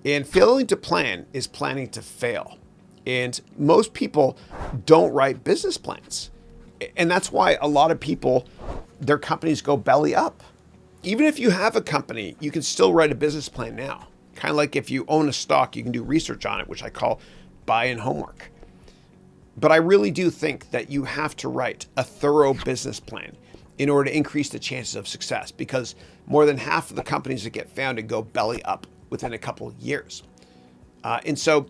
And failing to plan is planning to fail. And most people don't write business plans. And that's why a lot of people, their companies go belly up. Even if you have a company, you can still write a business plan now. Kind of like if you own a stock, you can do research on it, which I call buy-in homework. But I really do think that you have to write a thorough business plan in order to increase the chances of success, because more than half of the companies that get founded go belly up within a couple of years. And so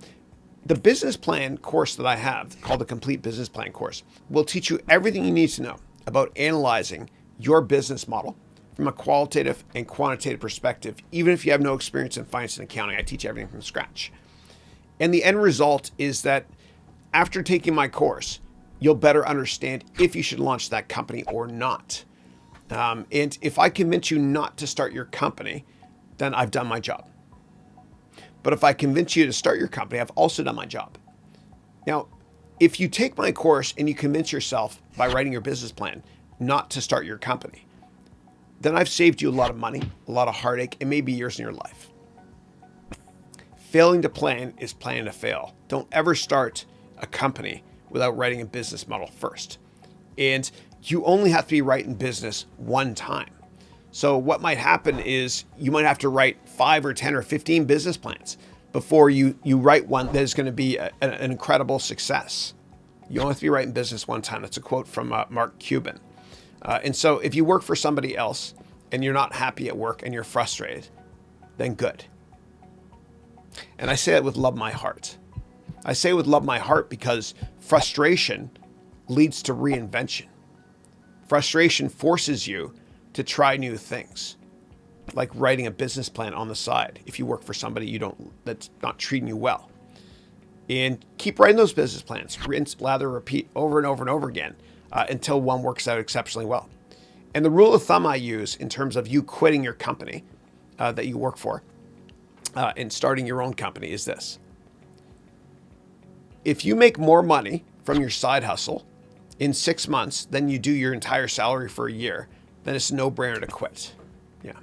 the business plan course that I have, called the Complete Business Plan course, will teach you everything you need to know about analyzing your business model from a qualitative and quantitative perspective. Even if you have no experience in finance and accounting, I teach everything from scratch. And the end result is that after taking my course, you'll better understand if you should launch that company or not. And if I convince you not to start your company, then I've done my job. But if I convince you to start your company, I've also done my job. Now, if you take my course and you convince yourself by writing your business plan not to start your company, then I've saved you a lot of money, a lot of heartache, and maybe years in your life. Failing to plan is planning to fail. Don't ever start a company without writing a business model first. And you only have to be right in business one time. So what might happen is you might have to write 5 or 10 or 15 business plans before you write one that is going to be an incredible success. You only have to be right in business one time. That's a quote from Mark Cuban. And so if you work for somebody else and you're not happy at work and you're frustrated, then good. And I say that with love my heart. I say with love my heart because frustration leads to reinvention. Frustration forces you to try new things, like writing a business plan on the side if you work for somebody that's not treating you well. And keep writing those business plans, rinse, lather, repeat over and over and over again until one works out exceptionally well. And the rule of thumb I use in terms of you quitting your company that you work for and starting your own company is this. If you make more money from your side hustle in 6 months than you do your entire salary for a year, then it's a no-brainer to quit. Yeah.